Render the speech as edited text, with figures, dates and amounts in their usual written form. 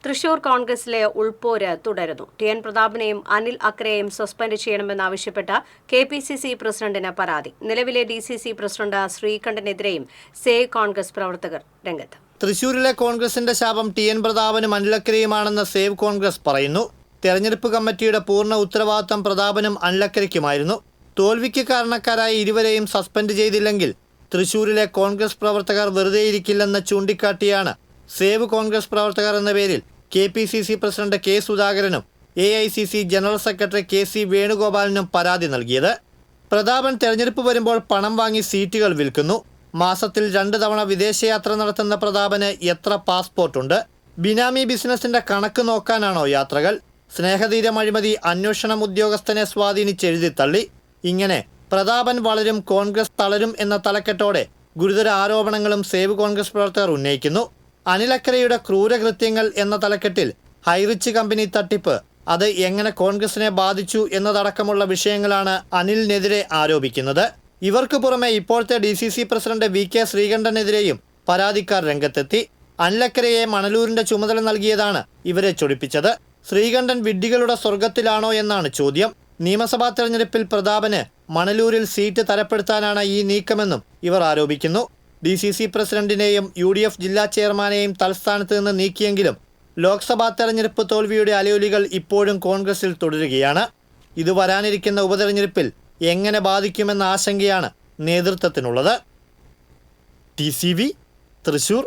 തൃശൂർ കോൺഗ്രസിലെ ഉൾപ്പോര് തുടരുന്നു. TN. പ്രതാപനെയും Anil അക്രയെയും suspend ചെയ്യണമെന്നാവശ്യപ്പെട്ട് കെ.പി.സി.സി പ്രസിഡന്റിന് പരാതി. നിലവിലെ ഡി.സി.സി പ്രസിഡന്റ് ശ്രീകണ്ഠനെതിരെയും സേവ് കോൺഗ്രസ് പ്രവർത്തകർ രംഗത്ത്. തൃശൂരിലെ കോൺഗ്രസിന്റെ ശാപം ടി.എൻ. പ്രതാപനും അനിൽ അക്രയുമാണെന്ന് സേവ് കോൺഗ്രസ് പറയുന്നു. തെരഞ്ഞെടുപ്പ് കമ്മിറ്റിയുടെ പൂർണ്ണ ഉത്തരവാദിത്തം പ്രതാപനും അനിൽ അക്രയ്ക്കുമായിരുന്നു. തോൽവിക്ക് കാരണക്കാരായ ഇരുവരെയും സസ്പെൻഡ് ചെയ്തില്ലെങ്കിൽ തൃശൂരിലെ കോൺഗ്രസ് പ്രവർത്തകർ വെറുതെയിരിക്കില്ലെന്ന് ചൂണ്ടിക്കാട്ടിയാണ് സേവ് കോൺഗ്രസ് പ്രവർത്തകർ എന്ന പേരിൽ കെ.പി.സി.സി പ്രസിഡന്റ് കെ. സുധാകരനും എ.ഐ.സി.സി ജനറൽ സെക്രട്ടറി കെ.സി. വേണുഗോപാലിനും പരാതി നൽകിയത്. പ്രതാപൻ തെരഞ്ഞെടുപ്പ് വരുമ്പോൾ പണം വാങ്ങി സീറ്റുകൾ വിൽക്കുന്നു. മാസത്തിൽ 2 തവണ വിദേശയാത്ര നടത്തുന്ന പ്രതാപന് എത്ര പാസ്പോർട്ടുണ്ട്? ബിനാമി ബിസിനസിന്റെ കണക്ക് നോക്കാനാണോ യാത്രകൾ? സ്നേഹതീരം അഴിമതി അന്വേഷണം ഉദ്യോഗസ്ഥനെ സ്വാധീനിച്ചെഴുതിത്തള്ളി. ഇങ്ങനെ പ്രതാപൻ വളരും, കോൺഗ്രസ് തളരും എന്ന തലക്കെട്ടോടെ ഗുരുതര ആരോപണങ്ങളും സേവ് കോൺഗ്രസ് പ്രവർത്തകർ ഉന്നയിക്കുന്നു. അനിൽ അക്രയുടെ ക്രൂരകൃത്യങ്ങൾ എന്ന തലക്കെട്ടിൽ ഹൈറിച്ച് കമ്പനി തട്ടിപ്പ്, അത് എങ്ങനെ കോൺഗ്രസിനെ ബാധിച്ചു എന്നതടക്കമുള്ള വിഷയങ്ങളാണ് അനിലിനെതിരെ ആരോപിക്കുന്നത്. ഇവർക്ക് പുറമെ ഇപ്പോഴത്തെ ഡി.സി.സി പ്രസിഡന്റ് വി.കെ. ശ്രീകണ്ഠനെതിരെയും പരാതിക്കാർ രംഗത്തെത്തി. അനിൽ അക്രയെ മണലൂരിന്റെ ചുമതല നൽകിയതാണ് ഇവരെ ചൊടിപ്പിച്ചത്. ശ്രീകണ്ഠൻ വിഡ്ഢികളുടെ സ്വർഗത്തിലാണോ എന്നാണ് ചോദ്യം. നിയമസഭാ തെരഞ്ഞെടുപ്പിൽ പ്രതാപന് മണലൂരിൽ സീറ്റ് തരപ്പെടുത്താനാണ് ഈ നീക്കമെന്നും ഇവർ ആരോപിക്കുന്നു. ഡി.സി.സി പ്രസിഡന്റിനെയും യു.ഡി.എഫ് ജില്ലാ ചെയർമാനെയും തലസ്ഥാനത്ത് നിന്ന് നീക്കിയെങ്കിലും ലോക്സഭാ തെരഞ്ഞെടുപ്പ് തോൽവിയുടെ അലയൊലികൾ ഇപ്പോഴും കോൺഗ്രസിൽ തുടരുകയാണ്. ഇത് വരാനിരിക്കുന്ന ഉപതെരഞ്ഞെടുപ്പിൽ എങ്ങനെ ബാധിക്കുമെന്ന ആശങ്കയാണ് നേതൃത്വത്തിനുള്ളത്. TCV തൃശൂർ.